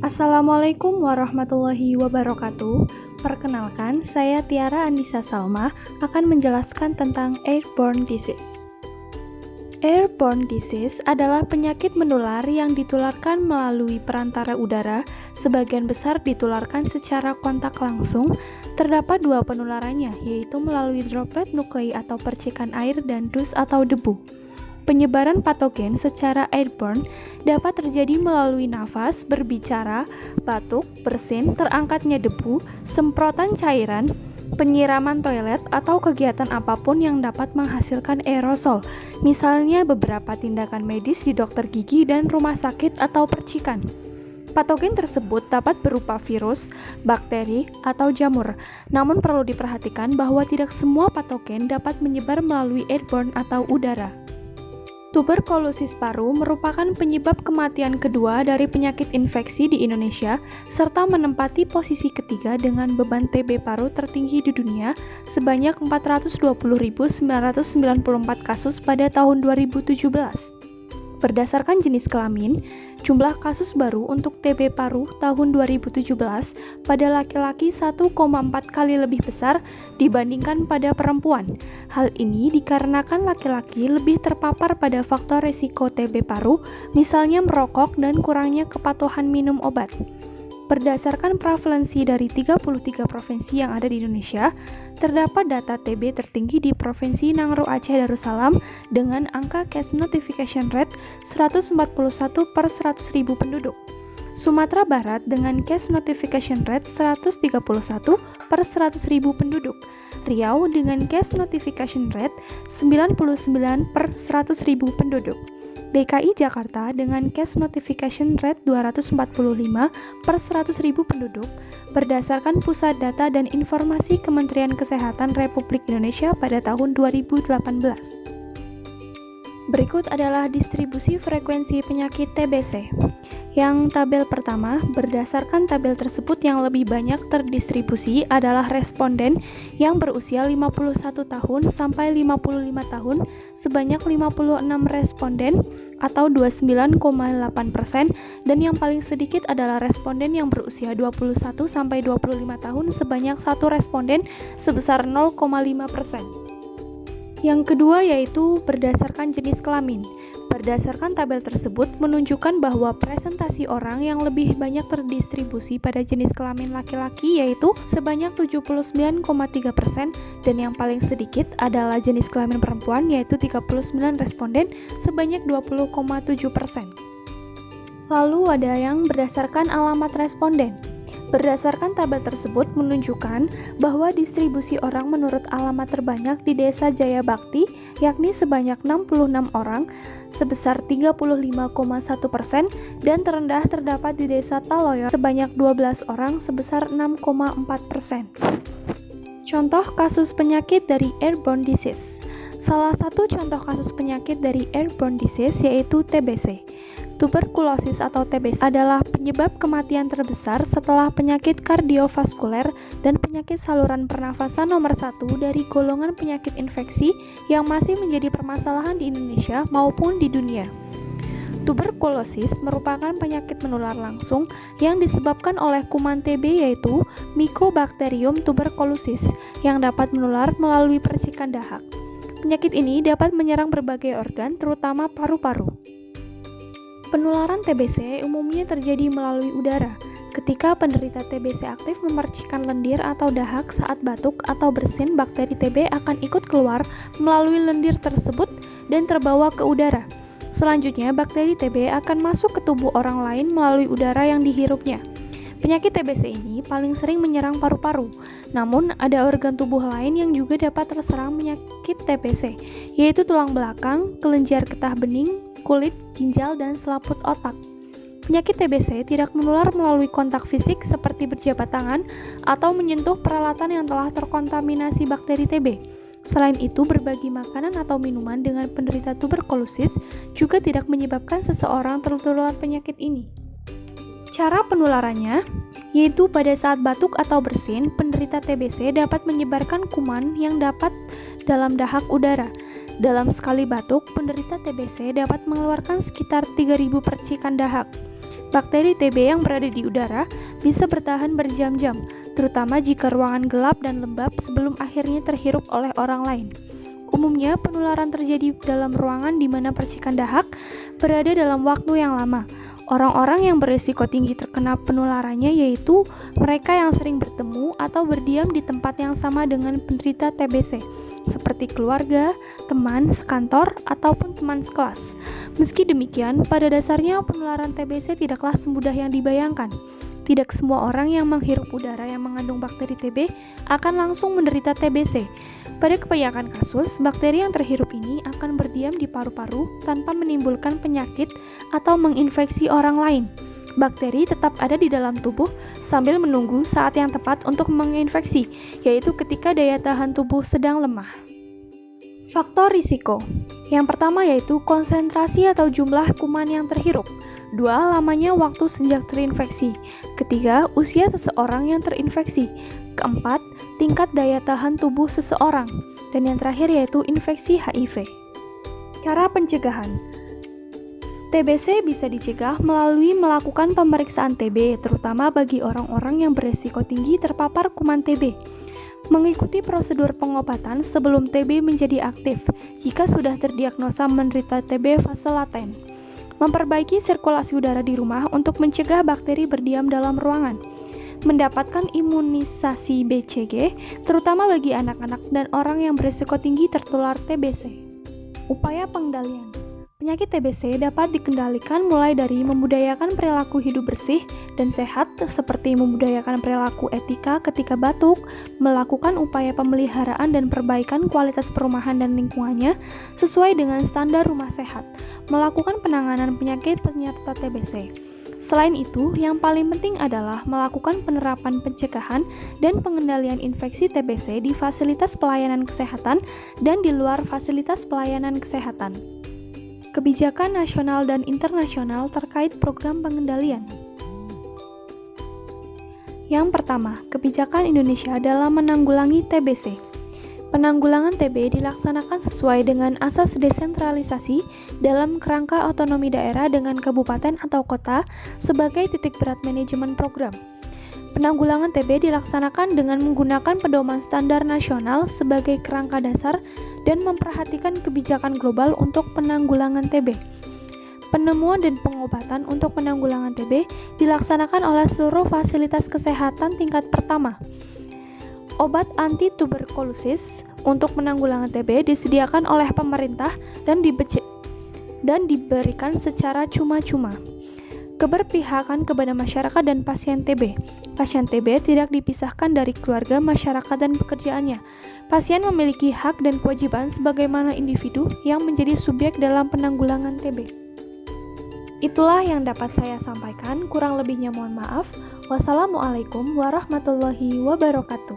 Assalamualaikum warahmatullahi wabarakatuh. Perkenalkan, saya Tiara Anissa Salma akan menjelaskan tentang airborne disease. Airborne disease adalah penyakit menular yang ditularkan melalui perantara udara, sebagian besar ditularkan secara kontak langsung. Terdapat dua penularannya, yaitu melalui droplet nuklei atau percikan air dan dus atau debu. Penyebaran patogen secara airborne dapat terjadi melalui nafas, berbicara, batuk, bersin, terangkatnya debu, semprotan cairan, penyiraman toilet, atau kegiatan apapun yang dapat menghasilkan aerosol, misalnya beberapa tindakan medis di dokter gigi dan rumah sakit atau percikan. Patogen tersebut dapat berupa virus, bakteri, atau jamur. Namun perlu diperhatikan bahwa tidak semua patogen dapat menyebar melalui airborne atau udara. Tuberkulosis paru merupakan penyebab kematian kedua dari penyakit infeksi di Indonesia, serta menempati posisi ketiga dengan beban TB paru tertinggi di dunia sebanyak 420.994 kasus pada tahun 2017. Berdasarkan jenis kelamin, jumlah kasus baru untuk TB paru tahun 2017 pada laki-laki 1,4 kali lebih besar dibandingkan pada perempuan. Hal ini dikarenakan laki-laki lebih terpapar pada faktor risiko TB paru, misalnya merokok dan kurangnya kepatuhan minum obat. Berdasarkan prevalensi dari 33 provinsi yang ada di Indonesia, terdapat data TB tertinggi di Provinsi Nangro Aceh Darussalam dengan angka case notification rate 141 per 100.000 penduduk. Sumatera Barat dengan case notification rate 131 per 100.000 penduduk. Riau dengan case notification rate 99 per 100.000 penduduk. DKI Jakarta dengan case notification rate 245 per 100.000 penduduk berdasarkan Pusat Data dan Informasi Kementerian Kesehatan Republik Indonesia pada tahun 2018. Berikut adalah distribusi frekuensi penyakit TBC. Yang tabel pertama, berdasarkan tabel tersebut yang lebih banyak terdistribusi adalah responden yang berusia 51 tahun sampai 55 tahun sebanyak 56 responden atau 29,8% dan yang paling sedikit adalah responden yang berusia 21 sampai 25 tahun sebanyak 1 responden sebesar 0,5%. Yang kedua yaitu berdasarkan jenis kelamin. Berdasarkan tabel tersebut menunjukkan bahwa presentasi orang yang lebih banyak terdistribusi pada jenis kelamin laki-laki yaitu sebanyak 79,3% dan yang paling sedikit adalah jenis kelamin perempuan yaitu 39 responden sebanyak 20,7%. Lalu ada yang berdasarkan alamat responden. Berdasarkan tabel tersebut menunjukkan bahwa distribusi orang menurut alamat terbanyak di Desa Jaya Bakti yakni sebanyak 66 orang sebesar 35,1% dan terendah terdapat di Desa Taloyon sebanyak 12 orang sebesar 6,4%. Contoh kasus penyakit dari airborne disease. Salah satu contoh kasus penyakit dari airborne disease yaitu TBC. Tuberkulosis atau TBC adalah penyebab kematian terbesar setelah penyakit kardiovaskuler dan penyakit saluran pernafasan nomor 1 dari golongan penyakit infeksi yang masih menjadi permasalahan di Indonesia maupun di dunia. Tuberkulosis merupakan penyakit menular langsung yang disebabkan oleh kuman TB yaitu Mycobacterium tuberculosis yang dapat menular melalui percikan dahak. Penyakit ini dapat menyerang berbagai organ terutama paru-paru. Penularan TBC umumnya terjadi melalui udara. Ketika penderita TBC aktif memercikkan lendir atau dahak saat batuk atau bersin, bakteri TB akan ikut keluar melalui lendir tersebut dan terbawa ke udara. Selanjutnya, bakteri TB akan masuk ke tubuh orang lain melalui udara yang dihirupnya. Penyakit TBC ini paling sering menyerang paru-paru. Namun, ada organ tubuh lain yang juga dapat terserang penyakit TBC, yaitu tulang belakang, kelenjar getah bening, kulit, ginjal, dan selaput otak. Penyakit TBC tidak menular melalui kontak fisik seperti berjabat tangan atau menyentuh peralatan yang telah terkontaminasi bakteri TB. Selain itu, berbagi makanan atau minuman dengan penderita tuberkulosis juga tidak menyebabkan seseorang tertular penyakit ini. Cara penularannya, yaitu pada saat batuk atau bersin, penderita TBC dapat menyebarkan kuman yang dapat dalam dahak udara. Dalam sekali batuk, penderita TBC dapat mengeluarkan sekitar 3.000 percikan dahak. Bakteri TB yang berada di udara bisa bertahan berjam-jam, terutama jika ruangan gelap dan lembab sebelum akhirnya terhirup oleh orang lain. Umumnya, penularan terjadi dalam ruangan di mana percikan dahak berada dalam waktu yang lama. Orang-orang yang berisiko tinggi terkena penularannya yaitu mereka yang sering bertemu atau berdiam di tempat yang sama dengan penderita TBC, seperti keluarga, teman sekantor, ataupun teman sekelas. Meski demikian, pada dasarnya penularan TBC tidaklah semudah yang dibayangkan. Tidak semua orang yang menghirup udara yang mengandung bakteri TB akan langsung menderita TBC. Pada kebanyakan kasus, bakteri yang terhirup ini akan berdiam di paru-paru tanpa menimbulkan penyakit atau menginfeksi orang lain. Bakteri tetap ada di dalam tubuh sambil menunggu saat yang tepat untuk menginfeksi, yaitu ketika daya tahan tubuh sedang lemah. Faktor risiko. Yang pertama yaitu konsentrasi atau jumlah kuman yang terhirup. 2. Lamanya waktu sejak terinfeksi. 3. Usia seseorang yang terinfeksi. 4. Tingkat daya tahan tubuh seseorang. Dan yang terakhir yaitu infeksi HIV. Cara pencegahan. TBC bisa dicegah melalui melakukan pemeriksaan TB, terutama bagi orang-orang yang berisiko tinggi terpapar kuman TB. Mengikuti prosedur pengobatan sebelum TB menjadi aktif jika sudah terdiagnosa menderita TB fase laten. Memperbaiki sirkulasi udara di rumah untuk mencegah bakteri berdiam dalam ruangan. Mendapatkan imunisasi BCG, terutama bagi anak-anak dan orang yang berisiko tinggi tertular TBC. Upaya pengendalian. Penyakit TBC dapat dikendalikan mulai dari membudayakan perilaku hidup bersih dan sehat seperti membudayakan perilaku etika ketika batuk, melakukan upaya pemeliharaan dan perbaikan kualitas perumahan dan lingkungannya sesuai dengan standar rumah sehat, melakukan penanganan penyakit penyerta TBC. Selain itu, yang paling penting adalah melakukan penerapan pencegahan dan pengendalian infeksi TBC di fasilitas pelayanan kesehatan dan di luar fasilitas pelayanan kesehatan. Kebijakan nasional dan internasional terkait program pengendalian. Yang pertama, kebijakan Indonesia dalam menanggulangi TBC. Penanggulangan TB dilaksanakan sesuai dengan asas desentralisasi dalam kerangka otonomi daerah dengan kabupaten atau kota sebagai titik berat manajemen program. Penanggulangan TB dilaksanakan dengan menggunakan pedoman standar nasional sebagai kerangka dasar dan memperhatikan kebijakan global untuk penanggulangan TB. Penemuan dan pengobatan untuk penanggulangan TB dilaksanakan oleh seluruh fasilitas kesehatan tingkat pertama. Obat anti-tuberkulosis untuk penanggulangan TB disediakan oleh pemerintah dan diberikan secara cuma-cuma. Keberpihakan kepada masyarakat dan pasien TB. Pasien TB tidak dipisahkan dari keluarga, masyarakat, dan pekerjaannya. Pasien memiliki hak dan kewajiban sebagaimana individu yang menjadi subjek dalam penanggulangan TB. Itulah yang dapat saya sampaikan, kurang lebihnya mohon maaf. Wassalamualaikum warahmatullahi wabarakatuh.